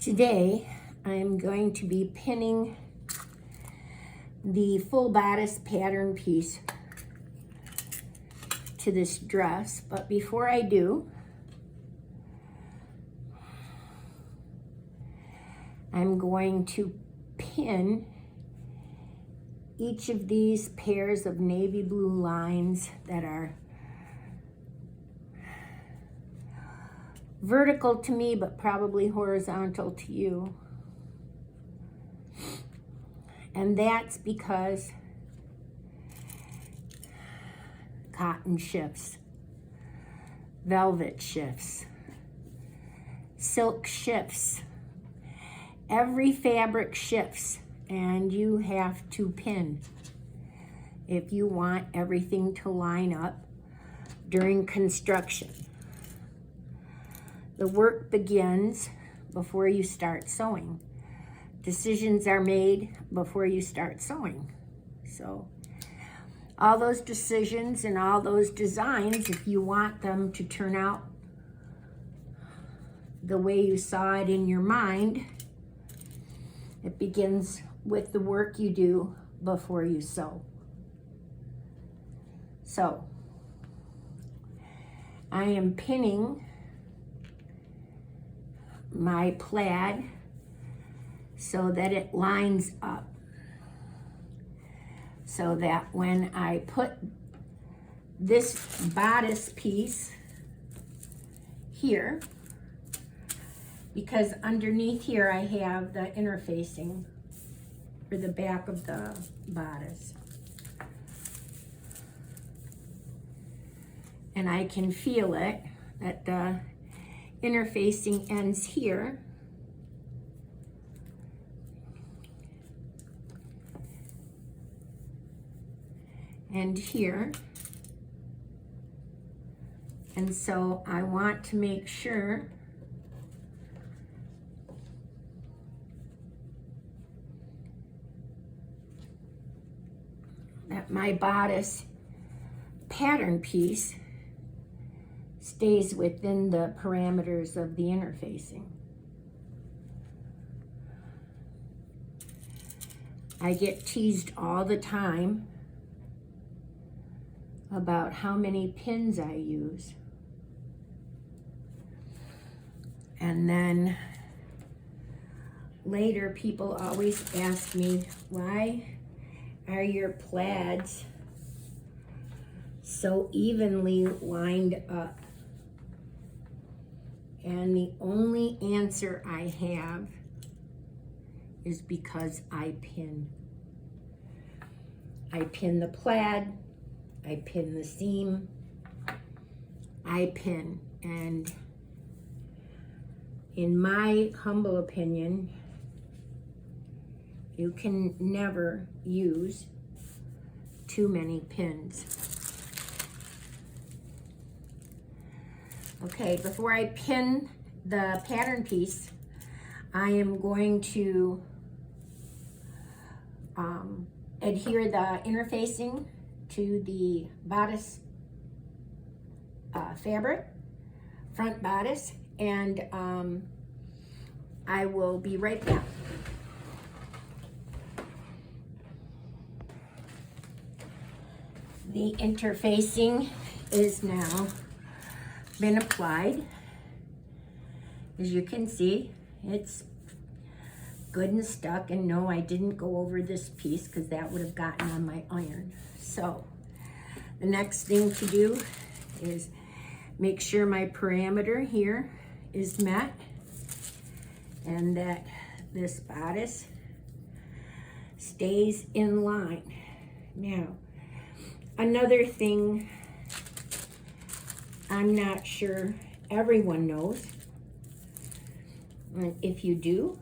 Today, I'm going to be pinning the full bodice pattern piece to this dress, but before I do, I'm going to pin each of these pairs of navy blue lines that are vertical to me, but probably horizontal to you. And that's because cotton shifts, velvet shifts, silk shifts, every fabric shifts, and you have to pin if you want everything to line up during construction. The work begins before you start sewing. Decisions are made before you start sewing. So all those decisions and all those designs, if you want them to turn out the way you saw it in your mind, it begins with the work you do before you sew. So I am pinning my plaid so that it lines up, so that when I put this bodice piece here, because underneath here I have the interfacing for the back of the bodice, and I can feel it that the interfacing ends here, and here, and so I want to make sure that my bodice pattern piece stays within the parameters of the interfacing. I get teased all the time about how many pins I use. And then later people always ask me, why are your plaids so evenly lined up? And the only answer I have is because I pin. I pin the plaid, I pin the seam, I pin. And in my humble opinion, you can never use too many pins. Okay, before I pin the pattern piece, I am going to adhere the interfacing to the bodice fabric, front bodice, and I will be right back. The interfacing is now been applied. As you can see, it's good and stuck, and no, I didn't go over this piece because that would have gotten on my iron. So the next thing to do is make sure my parameter here is met and that this bodice stays in line. Now, another thing I'm not sure everyone knows, and if you do,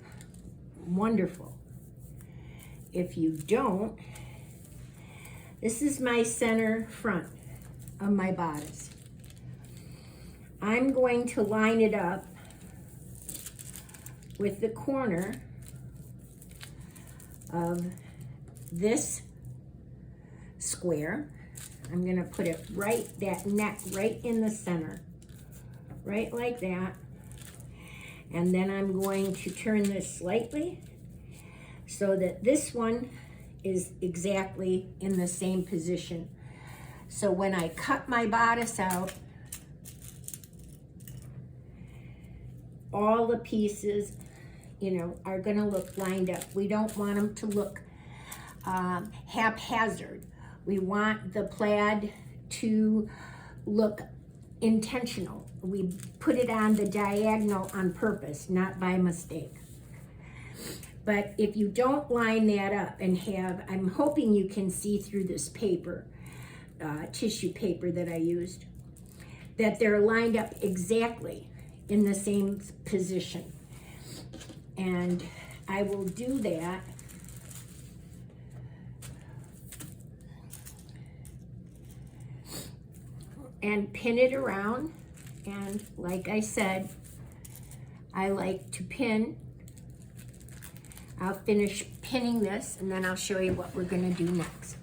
wonderful. If you don't, this is my center front of my bodice. I'm going to line it up with the corner of this square. I'm gonna put it right, that neck right in the center, right like that. And then I'm going to turn this slightly so that this one is exactly in the same position. So when I cut my bodice out, all the pieces, you know, are gonna look lined up. We don't want them to look haphazard. We want the plaid to look intentional. We put it on the diagonal on purpose, not by mistake. But if you don't line that up and have, I'm hoping you can see through this paper, tissue paper that I used, that they're lined up exactly in the same position. And I will do that and pin it around. And like I said, I like to pin. I'll finish pinning this and then I'll show you what we're gonna do next.